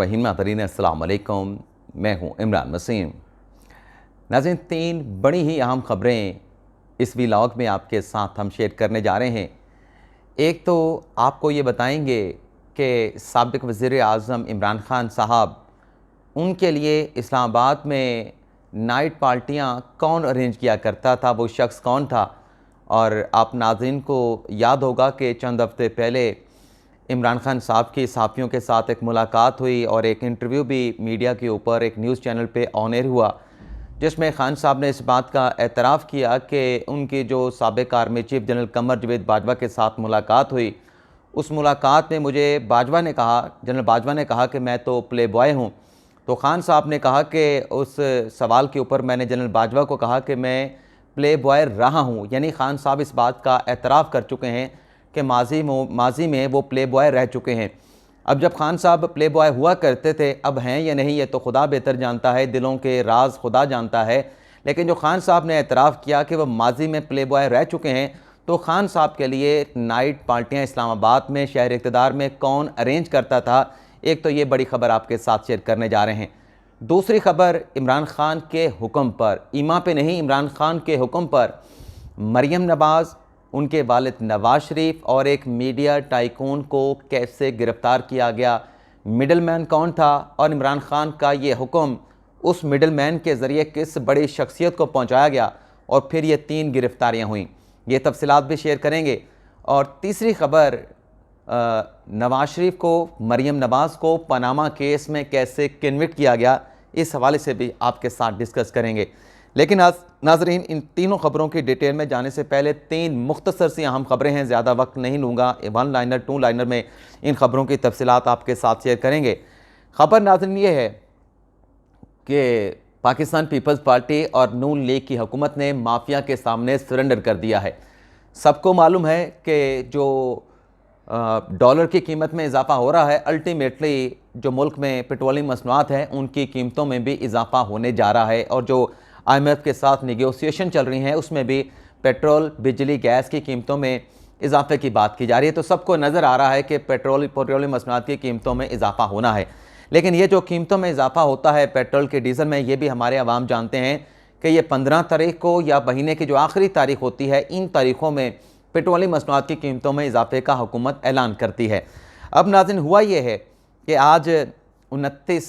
फ़हीम नाज़रीन अस्सलाम वालेकुम, मैं हूँ इमरान वसीम। नाज़रीन, तीन बड़ी ही अहम ख़बरें इस व्लॉग में आपके साथ हम शेयर करने जा रहे हैं। एक तो आपको ये बताएंगे कि साबिक़ वज़ीर आज़म इमरान ख़ान साहब, उनके लिए इस्लामाबाद में नाइट पार्टियाँ कौन अरेंज किया करता था, वो शख्स कौन था। और आप नाज़रीन को याद होगा कि चंद हफ़्ते पहले इमरान ख़ान साहब की सहाफ़ियों के साथ एक मुलाकात हुई और एक इंटरव्यू भी मीडिया के ऊपर एक न्यूज़ चैनल पे ऑन एयर हुआ, जिसमें ख़ान साहब ने इस बात का एतराफ़ किया कि उनकी जो साबिक़ आर्मी चीफ़ जनरल कमर जवेद बाजवा के साथ मुलाकात हुई, उस मुलाकात में मुझे जनरल बाजवा ने कहा कि मैं तो प्ले बॉय हूँ। तो ख़ान साहब ने कहा कि उस सवाल के ऊपर मैंने जनरल बाजवा को कहा कि मैं प्ले बॉय रहा हूँ, यानी ख़ान साहब इस बात का एतराफ़ कर चुके हैं कि माजी में वो प्ले बॉय रह चुके हैं। अब जब ख़ान साहब प्ले बॉय हुआ करते थे, अब हैं या नहीं ये तो खुदा बेहतर जानता है, दिलों के राज खुदा जानता है। लेकिन जो ख़ान साहब ने एतराफ़ किया कि वह माजी में प्ले बॉय रह चुके हैं, तो ख़ान साहब के लिए नाइट पार्टियाँ इस्लामाबाद में शहर इक़्तिदार में कौन अरेंज करता था, एक तो ये बड़ी ख़बर आपके साथ शेयर करने जा रहे हैं। दूसरी ख़बर, इमरान ख़ान के हुक्म पर, ईमा पे नहीं, इमरान ख़ान के हुक्म पर मरियम नवाज़, उनके वालिद नवाज शरीफ और एक मीडिया टाइकून को कैसे गिरफ़्तार किया गया, मिडल मैन कौन था और इमरान ख़ान का ये हुक्म उस मिडल मैन के ज़रिए किस बड़ी शख्सियत को पहुँचाया गया और फिर ये तीन गिरफ़्तारियाँ हुईं, ये तफसीलात भी शेयर करेंगे। और तीसरी ख़बर, नवाज शरीफ को, मरियम नवाज़ को पनामा केस में कैसे कन्विक्ट किया गया, इस हवाले से भी आपके साथ डिस्कस करेंगे। लेकिन आज नाज़रीन, इन तीनों ख़बरों की डिटेल में जाने से पहले तीन मुख्तसर सी अहम ख़बरें हैं, ज़्यादा वक्त नहीं लूँगा, वन लाइनर टू लाइनर में इन ख़बरों की तफसीलात आपके साथ शेयर करेंगे। ख़बर नाज़रीन ये है कि पाकिस्तान पीपल्स पार्टी और नून लीग की हुकूमत ने माफिया के सामने सरेंडर कर दिया है। सबको मालूम है कि जो डॉलर की कीमत में इजाफा हो रहा है, अल्टीमेटली जो मुल्क में पेट्रोलियम मसनूआत हैं उनकी कीमतों में भी इजाफा होने जा रहा है। और जो IMF के साथ निगोसिएशन चल रही हैं उसमें भी पेट्रोल, बिजली, गैस की कीमतों में इजाफे की बात की जा रही है। तो सबको नज़र आ रहा है कि पेट्रोलियम मसनूआत की कीमतों में इजाफा होना है। लेकिन ये जो कीमतों में इजाफा होता है पेट्रोल के, डीज़ल में, ये भी हमारे अवाम जानते हैं कि ये 15 तारीख को या महीने की जो आखिरी तारीख होती है, इन तारीख़ों में पेट्रोलियम मसनूआत की कीमतों में इजाफे का हुकूमत ऐलान करती है। अब नाज़रीन, हुआ ये है कि आज 29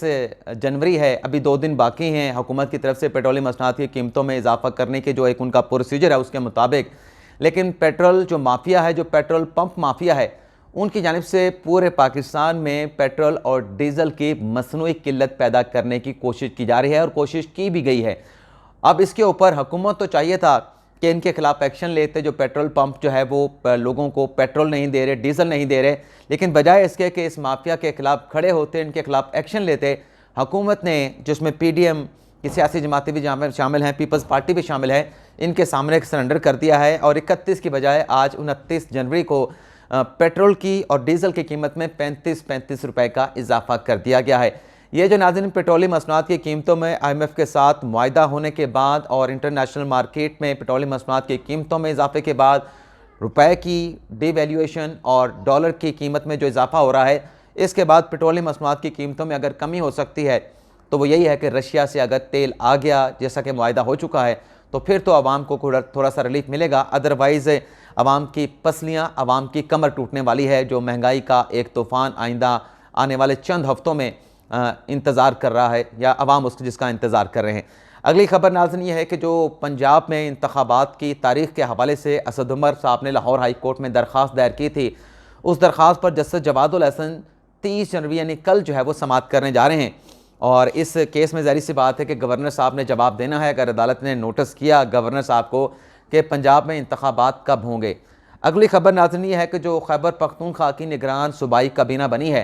जनवरी है, अभी 2 दिन बाकी हैं हुकूमत की तरफ से पेट्रोलियम मसनूआत की कीमतों में इजाफा करने के जो एक उनका प्रोसीजर है उसके मुताबिक। लेकिन पेट्रोल जो माफिया है, जो पेट्रोल पंप माफिया है, उनकी जानिब से पूरे पाकिस्तान में पेट्रोल और डीज़ल की मसनूई किल्लत पैदा करने की कोशिश की जा रही है और कोशिश की भी गई है। अब इसके ऊपर हुकूमत तो चाहिए था कि इनके खिलाफ एक्शन लेते, जो पेट्रोल पंप जो है वो लोगों को पेट्रोल नहीं दे रहे, डीज़ल नहीं दे रहे, लेकिन बजाय इसके कि इस माफिया के खिलाफ खड़े होते, इनके खिलाफ एक्शन लेते, हुकूमत ने, जिसमें PDM की सियासी जमातें भी शामिल हैं, पीपल्स पार्टी भी शामिल है, इनके सामने सरेंडर कर दिया है और 31 की बजाय आज 29 जनवरी को पेट्रोल की और डीज़ल की कीमत में 35 रुपए का इजाफा कर दिया गया है। ये जो नाज़रीन पेट्रोलियम मसनूआत की कीमतों में IMF के साथ मुआहिदा होने के बाद और इंटरनेशनल मार्केट में पेट्रोलियम मसनूआत की कीमतों में इजाफे के बाद रुपए की डिवैल्यूएशन और डॉलर की कीमत में जो इजाफा हो रहा है, इसके बाद पेट्रोलियम मसनूआत की कीमतों में अगर कमी हो सकती है तो वो यही है कि रशिया से अगर तेल आ गया, जैसा कि मुआहिदा हो चुका है, तो फिर तो आवाम को थोड़ा सा रिलीफ मिलेगा। अदरवाइज़ आवाम की पसलियाँ, आवाम की कमर टूटने वाली है। जो महंगाई का एक तूफ़ान आइंदा आने वाले चंद हफ्तों में इंतज़ार कर रहा है, या आवाम उसको जिसका इंतज़ार कर रहे हैं। अगली खबर नाज़रीन ये है कि जो पंजाब में इंतखाबात की तारीख़ के हवाले से असद उमर साहब ने लाहौर हाई कोर्ट में दरख्वास्त दायर की थी, उस दरख्वास्त पर जस्टिस जवादुल हसन 30 जनवरी यानी कल जो है वो समाअत करने जा रहे हैं। और इस केस में ज़ाहिर सी बात है कि गवर्नर साहब ने जवाब देना है। अगर अदालत ने नोटिस किया गवर्नर साहब को कि पंजाब में इंतखाबात कब होंगे। अगली खबर नाज़रीन ये है कि जो खैबर पख्तूनख्वा की निगरान सूबाई काबीना बनी है,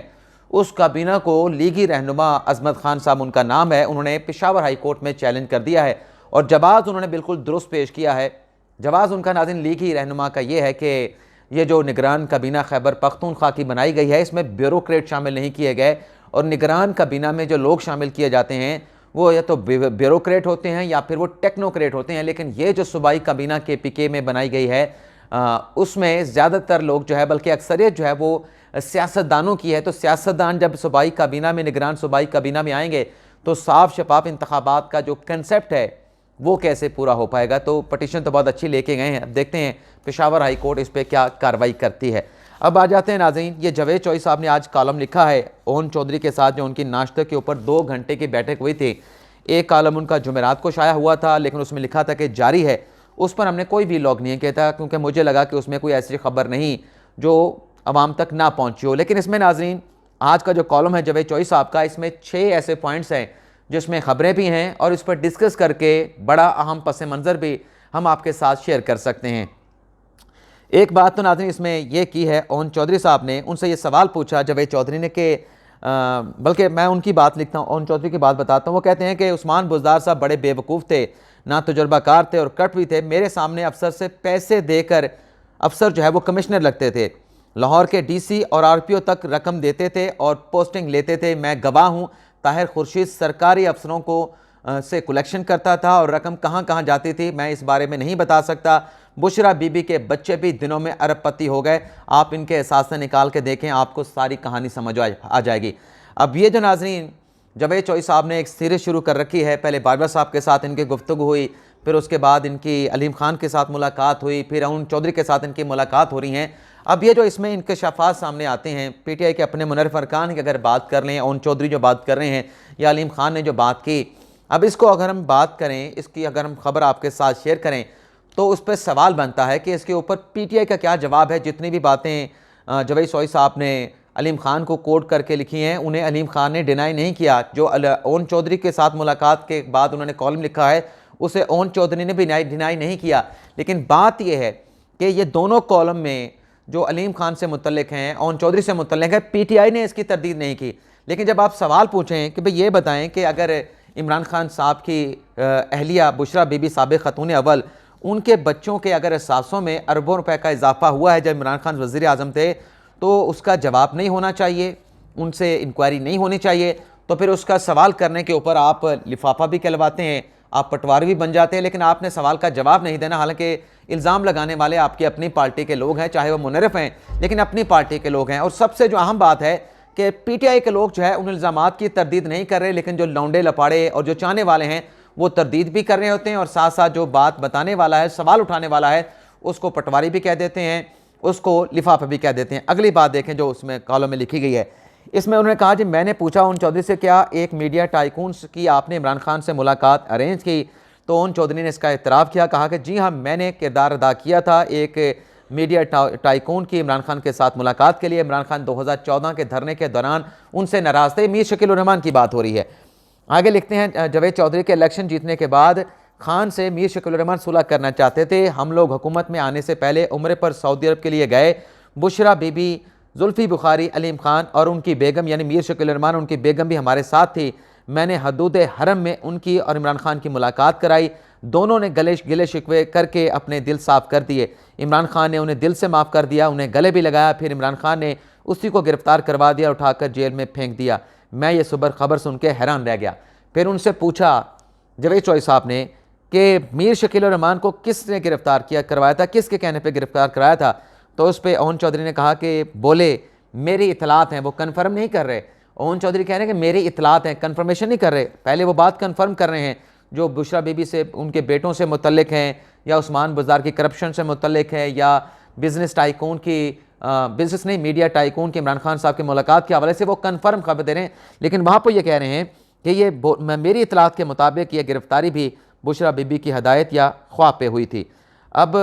उस काबीना को लीगी रहनुमा अजमत खान साहब उनका नाम है, उन्होंने पेशावर हाई कोर्ट में चैलेंज कर दिया है और जवाब उन्होंने बिल्कुल दुरुस्त पेश किया है। जवाब उनका नाज़रीन लीगी रहनुमा का ये है कि ये जो निगरान काबीना खैबर पख्तूनख्वा की बनाई गई है, इसमें ब्यूरोक्रेट शामिल नहीं किए गए और निगरान काबीना में जो लोग शामिल किए जाते हैं वो या तो ब्यूरोक्रेट होते हैं या फिर वो टेक्नोक्रेट होते हैं। लेकिन ये जो सूबाई काबीना KPK में बनाई गई है, उसमें ज़्यादातर लोग जो है, बल्कि अक्सरियत जो है वो सियासतदानों की है। तो सियासतदान जब सूबाई काबीना में, निगरान सूबाई काबीना में आएंगे तो साफ शफाफ इंतखाबात का जो कंसेप्ट है वो कैसे पूरा हो पाएगा। तो पटिशन तो बहुत अच्छी लेके गए हैं, अब देखते हैं पेशावर हाई कोर्ट इस पर क्या कार्रवाई करती है। अब आ जाते हैं नाज़रीन, ये जावेद चौधरी साहब ने आज कॉलम लिखा है ओन चौधरी के साथ, जो उनकी नाश्ते के ऊपर 2 घंटे की बैठक हुई थी। एक कॉलम उनका जुमेरात को शाया हुआ था, लेकिन उसमें लिखा था कि जारी है। उस पर हमने कोई भी लॉग नहीं कहता, क्योंकि मुझे लगा कि उसमें कोई ऐसी खबर नहीं जो आवाम तक ना पहुँची हो। लेकिन इसमें नाज़रीन आज का जो कॉलम है जावेद चौधरी साहब का, इसमें 6 ऐसे पॉइंट्स हैं जिसमें ख़बरें भी हैं और इस पर डिस्कस करके बड़ा अहम पस मंज़र भी हम आपके साथ शेयर कर सकते हैं। एक बात तो नाज़रीन इसमें यह की है, ओन चौधरी साहब ने उनसे ये सवाल पूछा जावेद चौधरी ने कि बल्कि मैं उनकी बात लिखता हूँ, ओन चौधरी की बात बताता हूँ। वो कहते हैं कि उस्मान बुज़दार साहब बड़े बेवकूफ़ थे, ना तजुर्बाकार थे और कट भी थे। मेरे सामने अफसर से पैसे देकर अफसर जो है वो कमिश्नर लगते थे, लाहौर के डीसी और आरपीओ तक रकम देते थे और पोस्टिंग लेते थे। मैं गवाह हूँ, ताहिर खुर्शीद सरकारी अफसरों को से कलेक्शन करता था और रकम कहाँ कहाँ जाती थी मैं इस बारे में नहीं बता सकता। बुशरा बीबी के बच्चे भी दिनों में अरबपति हो गए। आप इनके एहसास निकाल के देखें, आपको सारी कहानी समझ आ जाएगी। अब ये जो नाज़रीन जावेद चौधरी साहब ने एक सीरीज़ शुरू कर रखी है, पहले बाजवा साहब के साथ इनकी गुफ्तगू हुई, फिर उसके बाद इनकी अलीम खान के साथ मुलाकात हुई, फिर ओन चौधरी के साथ इनकी मुलाकात हो रही हैं। अब ये जो इसमें इंकशाफात सामने आते हैं, पीटीआई के अपने मुनर्रिफ अरकान की अगर बात कर लें, ओन चौधरी जो बात कर रहे हैं या अलीम खान ने जो बात की, अब इसको अगर हम बात करें, इसकी अगर हम खबर आपके साथ शेयर करें तो उस पर सवाल बनता है कि इसके ऊपर पीटीआई का क्या जवाब है। जितनी भी बातें जावेद चौधरी साहब ने अलीम खान को कोट करके लिखी हैं, उन्हें अलीम खान ने डिनाई नहीं किया। जो ओन चौधरी के साथ मुलाकात के बाद उन्होंने कॉलम लिखा है, उसे ओन चौधरी ने भी डिनाई नहीं किया। लेकिन बात यह है कि ये दोनों कॉलम में जो अलीम खान से मुतल्लिक हैं, ओन चौधरी से मुतल्लिक है, पीटीआई ने इसकी तरदीद नहीं की। लेकिन जब आप सवाल पूछें कि भाई ये बताएं कि अगर इमरान खान साहब की अहलिया बुशरा बीबी साबिक़ खतून अव्वल, उनके बच्चों के अगर एहसासों में अरबों रुपए का इजाफा हुआ है जब इमरान खान वज़ीर आज़म थे, तो उसका जवाब नहीं होना चाहिए, उनसे इंक्वायरी नहीं होनी चाहिए। तो फिर उसका सवाल करने के ऊपर आप लिफाफा भी कहलवाते हैं, आप पटवारी भी बन जाते हैं, लेकिन आपने सवाल का जवाब नहीं देना। हालांकि इल्ज़ाम लगाने वाले आपकी अपनी पार्टी के लोग हैं, चाहे वो मुनर्रिफ हैं, लेकिन अपनी पार्टी के लोग हैं। और सबसे जो अहम बात है कि पीटीआई के लोग जो है उन इल्ज़ामात की तरदीद नहीं कर रहे, लेकिन जो लौंडे लपाड़े और जो चाहने वाले हैं वो तरदीद भी कर रहे होते हैं, और साथ साथ जो बात बताने वाला है, सवाल उठाने वाला है, उसको पटवारी भी कह देते हैं, उसको लिफाफा भी कह देते हैं। अगली बात देखें जो उसमें कॉलम में लिखी गई है, इसमें उन्होंने कहा जी मैंने पूछा ओन चौधरी से क्या एक मीडिया टाइकून की आपने इमरान खान से मुलाकात अरेंज की, तो ओन चौधरी ने इसका इतराफ़ किया, कहा कि जी हाँ मैंने किरदार अदा किया था एक मीडिया टाइकून की इमरान खान के साथ मुलाकात के लिए। इमरान खान 2014 के धरने के दौरान उनसे नाराज़ थे। मीर शकील उर रहमान की बात हो रही है। आगे लिखते हैं जावेद चौधरी के इलेक्शन जीतने के बाद खान से मीर शकील उर रहमान सुलह करना चाहते थे। हम लोग हुकूमत में आने से पहले उम्रे पर सऊदी अरब के लिए गए। बुशरा बीबी, जुल्फ़ी बुखारी, अलीम खान और उनकी बेगम यानी मीर शकील उर रहमान, उनकी बेगम भी हमारे साथ थी। मैंने हदूद हरम में उनकी और इमरान खान की मुलाकात कराई। दोनों ने गिले शिकवे करके अपने दिल साफ़ कर दिए। इमरान खान ने उन्हें दिल से माफ़ कर दिया, उन्हें गले भी लगाया। फिर इमरान खान ने उसी को गिरफ्तार करवा दिया, उठाकर जेल में फेंक दिया। मैं ये सुबर खबर सुन के हैरान रह गया। फिर उनसे पूछा जावेद चौधरी साहब ने कि मीर शकील उर रहमान को किसने गिरफ्तार करवाया था, किसके कहने पे गिरफ्तार कराया था। तो उस पर ओन चौधरी ने कहा कि बोले मेरी इतलात हैं, वो कन्फर्म नहीं कर रहे। ओन चौधरी कह रहे हैं कि मेरी इतलात हैं, कन्फर्मेशन नहीं कर रहे। पहले वो बात कन्फर्म कर रहे हैं जो बुशरा बीबी से, उनके बेटों से मुतल्लिक हैं, या उस्मान बुज़दार की करप्शन से मुतल्लिक है, या बिज़नेस टाइकून की बिज़नेस नहीं मीडिया टाइकून के इमरान खान साहब की मुलाकात के हवाले से वो कन्फर्म खबर दे रहे हैं। लेकिन वहाँ पर ये कह रहे हैं कि ये मेरी इतलात के मुताबिक ये गिरफ्तारी भी बुशरा बीबी की हदायत या ख्वाब पे हुई थी। अब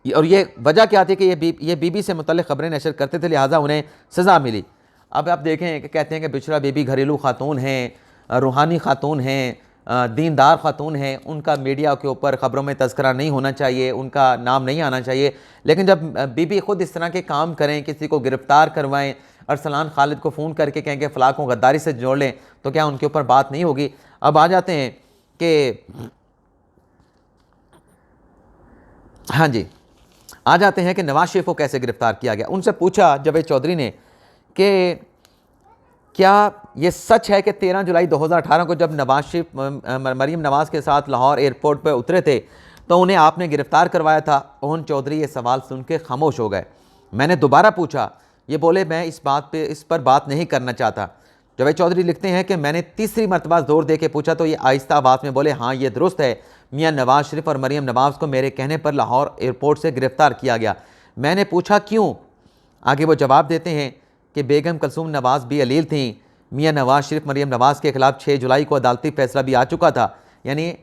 और ये वजह क्या थी कि ये बीबी से मुतल्लिक खबरें नशर करते थे, लिहाजा उन्हें सज़ा मिली। अब आप देखें कि कहते हैं कि बुशरा बीबी घरेलू खातून हैं, रूहानी खातून हैं, दीनदार खातून हैं, उनका मीडिया के ऊपर ख़बरों में तज़किरा नहीं होना चाहिए, उनका नाम नहीं आना चाहिए। लेकिन जब बीबी ख़ुद इस तरह के काम करें, किसी को गिरफ़्तार करवाएं, अरसलान खालिद को फ़ोन करके कहें कि फ़लाँ को गद्दारी से जोड़ लें, तो क्या उनके ऊपर बात नहीं होगी। अब आ जाते हैं कि हाँ जी, आ जाते हैं कि नवाज शरीफ को कैसे गिरफ़्तार किया गया। उनसे पूछा जावेद चौधरी ने कि क्या ये सच है कि 13 जुलाई 2018 को जब नवाज शरीफ मरीम नवाज़ के साथ लाहौर एयरपोर्ट पर उतरे थे तो उन्हें आपने गिरफ्तार करवाया था। ओन चौधरी ये सवाल सुन के खामोश हो गए। मैंने दोबारा पूछा, ये बोले मैं इस पर बात नहीं करना चाहता। जावेद चौधरी लिखते हैं कि मैंने तीसरी मरतबा जोर दे के पूछा तो ये आहिस्ता आवाज़ में बोले, हाँ ये दुरुस्त है, मियाँ नवाज शरीफ और मरीम नवाज को मेरे कहने पर लाहौर एयरपोर्ट से गिरफ्तार किया गया। मैंने पूछा क्यों? आगे वो जवाब देते हैं कि बेगम कलसूम नवाज भी अलील थीं। मियाँ नवाज शरीफ मरीम नवाज के खिलाफ 6 जुलाई को अदालती फैसला भी आ चुका था, यानी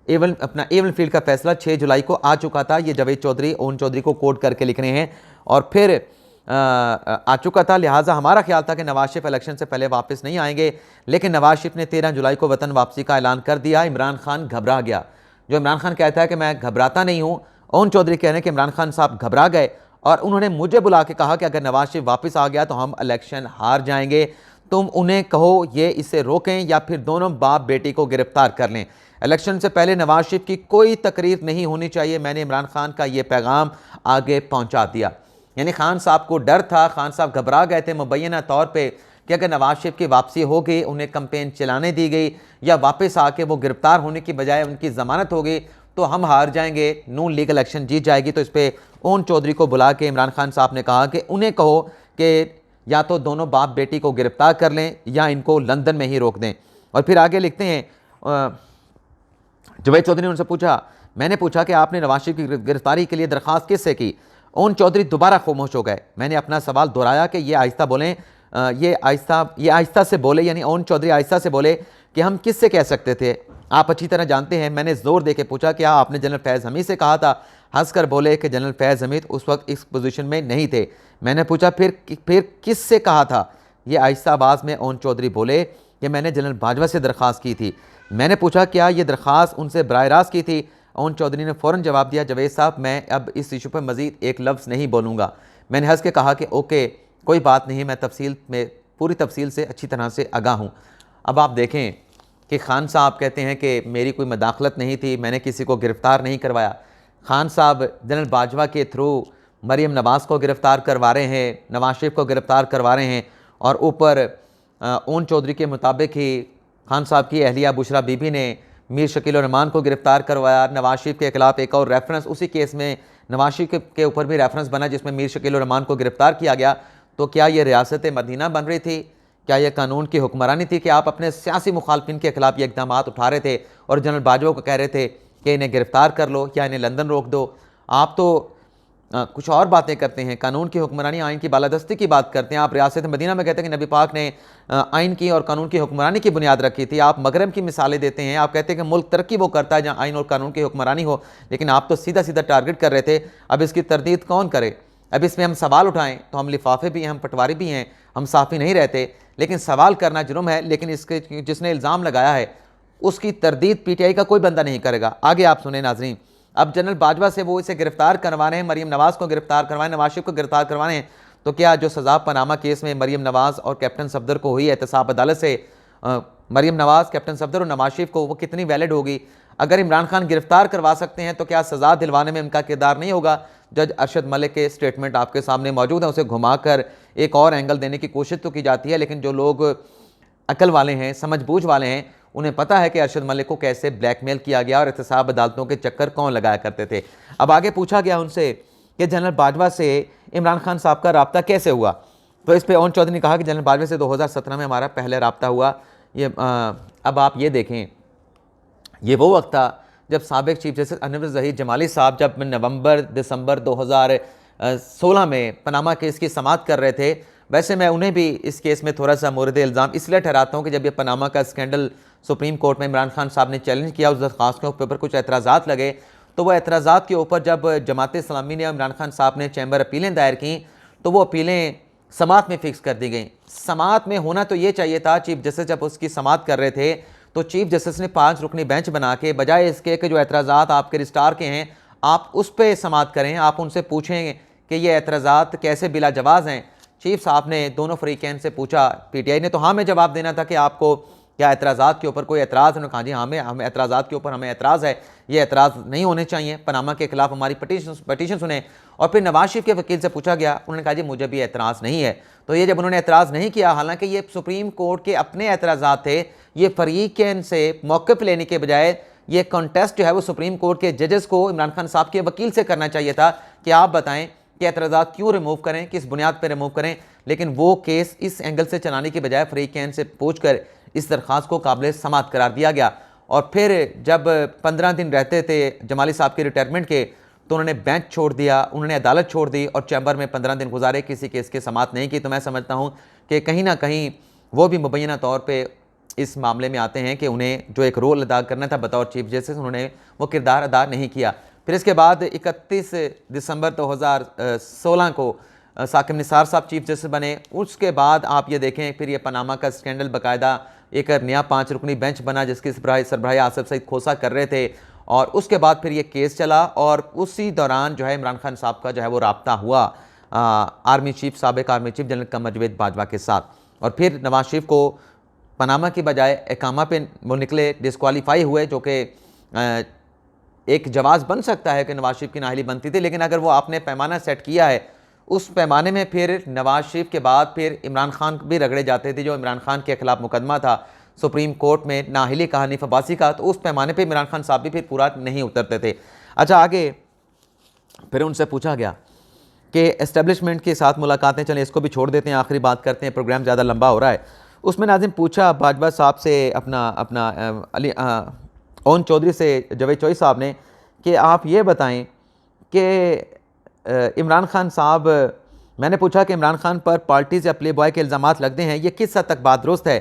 एवन फील्ड का फैसला 6 जुलाई को आ चुका था। ये जावेद चौधरी ओन चौधरी को कोट करके लिख रहे हैं। और फिर आ चुका था, लिहाजा हमारा ख्याल था कि नवाज शरीफ इलेक्शन से पहले वापस नहीं आएंगे, लेकिन नवाज शरीफ ने 13 जुलाई को वतन वापसी का ऐलान कर दिया। इमरान खान घबरा गया। जो इमरान खान कहता है कि मैं घबराता नहीं हूँ, ओन चौधरी कह रहे हैं कि इमरान खान साहब घबरा गए और उन्होंने मुझे बुला के कहा कि अगर नवाज शरीफ वापस आ गया तो हम इलेक्शन हार जाएंगे, तुम उन्हें कहो ये इसे रोकें या फिर दोनों बाप बेटी को गिरफ्तार कर लें। इलेक्शन से पहले नवाज शरीफ की कोई तकरीर नहीं होनी चाहिए। मैंने इमरान खान का ये पैगाम आगे पहुंचा दिया। यानी खान साहब को डर था, खान साहब घबरा गए थे मुबैना तौर पे कि अगर नवाज शरीफ की वापसी हो गई, उन्हें कैंपेन चलाने दी गई या वापस आके वो गिरफ्तार होने की बजाय उनकी ज़मानत हो गई तो हम हार जाएंगे, नून लीग इलेक्शन जीत जाएगी। तो इस पर ओन चौधरी को बुला के इमरान खान साहब ने कहा कि उन्हें कहो कि या तो दोनों बाप बेटी को गिरफ्तार कर लें या इनको लंदन में ही रोक दें। और फिर आगे लिखते हैं, जावेद चौधरी ने उनसे पूछा, मैंने पूछा कि आपने नवाज शरीफ की गिरफ्तारी के लिए दरख्वास्त किससे की? ओन चौधरी दोबारा खामोश हो गए। मैंने अपना सवाल दोहराया कि ये आहिस्ता बोलें, ये आहिस्ता से बोले, यानी ओन चौधरी आहिस्ता से बोले कि हम किससे कह सकते थे, आप अच्छी तरह जानते हैं। मैंने जोर दे के पूछा क्या आपने जनरल फैज़ हमीद से कहा था? हंसकर बोले कि जनरल फैज़ हमीद उस वक्त इस पोजीशन में नहीं थे। मैंने पूछा फिर किससे कहा था? ये आहिस्ता आवाज़ में ओन चौधरी बोले कि मैंने जनरल बाजवा से दरख्वास्त की थी। मैंने पूछा क्या ये दरख्वास्त उनसे बराह रास्त की थी? ओन चौधरी ने फ़ौरन जवाब दिया, जावेद साहब मैं अब इस इशू पर मज़ीद एक लफ्ज़ नहीं बोलूँगा। मैंने हंस के कहा कि ओके कोई बात नहीं, मैं पूरी तफसील से अच्छी तरह से आगाह हूँ। अब आप देखें कि खान साहब कहते हैं कि मेरी कोई मदाखलत नहीं थी, मैंने किसी को गिरफ़्तार नहीं करवाया। खान साहब जनरल बाजवा के थ्रू मरीम नवाज़ को गिरफ़्तार करवा रहे हैं, नवाज शरीफ को गिरफ़्तार करवा रहे हैं और ऊपर ओन चौधरी के मुताबिक ही खान साहब की अहलिया बुशरा बीबी ने मीर शकील रहमान को गिरफ़्तार करवाया। नवाज शरीफ के खिलाफ एक और रेफरेंस उसी केस में नवाज शरीफ के ऊपर भी रेफरेंस बना जिसमें मीर शकील रहमान को गिरफ़्तार किया गया। तो क्या ये रियासत मदीना बन रही थी? क्या यह कानून की हुक्मरानी थी कि आप अपने सियासी मुखालफिन के खिलाफ ये इक़दाम उठा रहे थे और जनरल बाजवा को कह रहे थे कि इन्हें गिरफ़्तार कर लो या इन्हें लंदन रोक दो? आप तो कुछ और बातें करते हैं, कानून की हुक्मरानी, आइन की बालादस्ती की बात करते हैं। आप रियासत मदीना में कहते हैं कि नबी पाक ने आइन की और कानून की हुक्मरानी की बुनियाद रखी थी। आप मगरब की मिसालें देते हैं, आप कहते हैं कि मुल्क तरक्की वो करता है जहाँ आइन और कानून की हुक्मरानी हो, लेकिन आप तो सीधा सीधा टारगेट कर रहे थे। अब इसकी तरदीद कौन करे? अब इसमें हम सवाल उठाएं तो हम लिफाफे भी हैं, हम पटवारी भी हैं, हम साफ़ी नहीं रहते, लेकिन सवाल करना जुर्म है। लेकिन इसके जिसने इल्ज़ाम लगाया है उसकी तरदीद PTI का कोई बंदा नहीं करेगा। आगे आप सुने नाजरीन, अब जनरल बाजवा से वो इसे गिरफ्तार करवा रहे हैं, मरीम नवाज को गिरफ्तार करवाएं, नवाज शरीफ को गिरफ्तार करवा रहे हैं। तो क्या जो सज़ा पनामा केस में मरीम नवाज और कैप्टन सफदर को हुई है एहतसाब अदालत से, मरीम नवाज, कैप्टन सफदर और नवाज शरीफ को, वो कितनी वैलिड होगी? अगर इमरान खान गिरफ्तार करवा सकते हैं तो क्या सज़ा दिलवाने में उनका किरदार नहीं होगा? जज अरशद मलिक के स्टेटमेंट आपके सामने मौजूद है, उसे घुमाकर एक और एंगल देने की कोशिश तो की जाती है, लेकिन जो लोग अकल वाले हैं, समझबूझ वाले हैं, उन्हें पता है कि अरशद मलिक को कैसे ब्लैकमेल किया गया और एहतसाब अदालतों के चक्कर कौन लगाया करते थे। अब आगे पूछा गया उनसे कि जनरल बाजवा से इमरान खान साहब का रब्ता कैसे हुआ? तो इस पर ओन चौधरी ने कहा कि जनरल बाजवा से 2017 में हमारा पहले रब्ता हुआ। अब आप ये देखें, ये वो वक्त था जब साबिक चीफ जस्टिस अनवर ज़हीर जमाली साहब जब दिसंबर 2016 में पनामा केस की समाअत कर रहे थे। वैसे मैं उन्हें भी इस केस में थोड़ा सा मोरद इल्ज़ाम इसलिए ठहराता हूँ कि जब ये पनामा का स्कैंडल सुप्रीम कोर्ट में इमरान खान साहब ने चैलेंज किया, उस दरख्वास्त के ऊपर कुछ एतराज़ात लगे, तो वो एतराज़ात के ऊपर जब जमात इस्लामी ने इमरान खान साहब ने चैम्बर अपीलें दायर की तो वो अपीलें समाअत में फ़िक्स कर दी गई। समाअत में होना तो ये चाहिए था, चीफ जस्टिस जब उसकी समाअत कर रहे थे तो चीफ जस्टिस ने 5 रुकनी बेंच बना के, बजाय इसके कि जो एतराज़ात आपके रजिस्ट्रार के हैं आप उस पर समाअत करें, आप उनसे पूछें कि ये एतराज़ात कैसे बिला जवाज़ हैं। चीफ साहब ने दोनों फ़रीक़ैन से पूछा, PTI ने तो हाँ में जवाब देना था कि आपको क्या एतराज़ात के ऊपर कोई एतराज़ है? उन्होंने कहा जी हाँ, हमें एतराज़ात के ऊपर हमें एतराज़ है, ये एतराज़ नहीं होने चाहिए, पनामा के खिलाफ हमारी पटिशन सुने। और फिर नवाज शरीफ के वकील से पूछा गया, उन्होंने कहा जी मुझे भी एतराज़ नहीं है। तो ये जब उन्होंने एतराज़ नहीं किया, हालांकि ये सुप्रीम कोर्ट के अपने एतराज़ात थे, ये फ़रीक़ैन से मौक़िफ़ लेने के बजाय ये कॉन्टेस्ट जो है वो सुप्रीम कोर्ट के जजेस को इमरान खान साहब के वकील से करना चाहिए था कि आप बताएं कि एतराज़ात क्यों रिमूव करें, किस बुनियाद पर रिमूव करें। लेकिन वो केस इस एंगल से चलाने की बजाय फरीक कैन से पूछकर इस दरख्वास्त को काबिल समाअत करार दिया गया। और फिर जब 15 दिन रहते थे जमाली साहब के रिटायरमेंट के, तो उन्होंने बेंच छोड़ दिया, उन्होंने अदालत छोड़ दी और चैम्बर में 15 दिन गुजारे, किसी केस की समाअत नहीं की। तो मैं समझता हूँ कि कहीं ना कहीं वो भी मुबैना तौर पर इस मामले में आते हैं कि उन्हें जो एक रोल अदा करना था बतौर चीफ जस्टिस, उन्होंने वो किरदार अदा नहीं किया। फिर इसके बाद 31 दिसंबर 2016 को साकिब निसार साहब चीफ जस्टिस बने। उसके बाद आप ये देखें फिर ये पनामा का स्कैंडल, बाकायदा एक नया 5 रुकनी बेंच बना जिसकी सरबराही आसिफ सईद खोसा कर रहे थे। और उसके बाद फिर ये केस चला और उसी दौरान जो है इमरान खान साहब का जो है वो राब्ता हुआ आर्मी चीफ, साबिक army chief general Qamar Javed Bajwa के साथ। और फिर नवाज शरीफ को पनामा की बजाय एकामा पे वो निकले, डिस्क्वालीफाई हुए, जो कि एक जवाज़ बन सकता है कि नवाज शरीफ की नाअहली बनती थी। लेकिन अगर वो आपने पैमाना सेट किया है, उस पैमाने में फिर नवाज शरीफ के बाद फिर इमरान खान भी रगड़े जाते थे। जो इमरान खान के खिलाफ मुकदमा था सुप्रीम कोर्ट में नाअहली का, हनीफ अब्बासी का, तो उस पैमाने पे इमरान खान साहब भी फिर पूरा नहीं उतरते थे। अच्छा, आगे फिर उनसे पूछा गया कि एस्टेब्लिशमेंट के साथ मुलाकातें, चलें इसको भी छोड़ देते हैं, आखिरी बात करते हैं, प्रोग्राम ज़्यादा लंबा हो रहा है। उसमें नाज़िम पूछा बाजवा साहब से, अपना अली ओन चौधरी से जावेद चौधरी साहब ने, कि आप ये बताएं कि इमरान खान साहब, मैंने पूछा कि इमरान खान पर पार्टीज़ या प्ले बॉय के इल्ज़ामात लगते हैं, ये किस हद तक बात दुरुस्त है।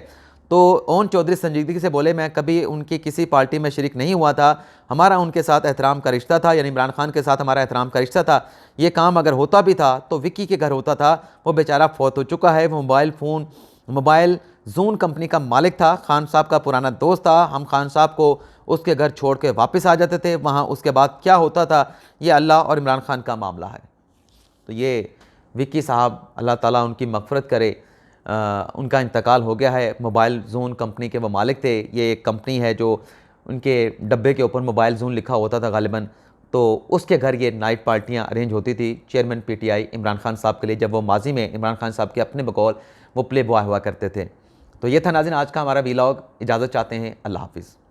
तो ओन चौधरी संजीदगी से बोले, मैं कभी उनकी किसी पार्टी में शरीक नहीं हुआ था, हमारा उनके साथ एहतराम का रिश्ता था, यानी इमरान खान के साथ हमारा एहतराम का रिश्ता था। ये काम अगर होता भी था तो विक्की के घर होता था, वो बेचारा फौत हो चुका है। वो मोबाइल जून कंपनी का मालिक था, खान साहब का पुराना दोस्त था। हम खान साहब को उसके घर छोड़ के वापस आ जाते थे, वहाँ उसके बाद क्या होता था ये अल्लाह और इमरान खान का मामला है। तो ये विक्की साहब, अल्लाह ताला उनकी मग़फ़िरत करे, उनका इंतकाल हो गया है। मोबाइल जून कंपनी के वो मालिक थे। ये एक कंपनी है जो उनके डब्बे के ऊपर मोबाइल जून लिखा होता था गालिबन, तो उसके घर ये नाइट पार्टियां अरेंज होती थी चेयरमैन पीटीआई इमरान खान साहब के लिए, जब वो माजी में इमरान खान साहब के अपने बकौल वो प्ले बॉय हुआ करते थे। तो ये था नाज़रीन आज का हमारा वीलॉग। इजाज़त चाहते हैं, अल्लाह हाफ़िज़।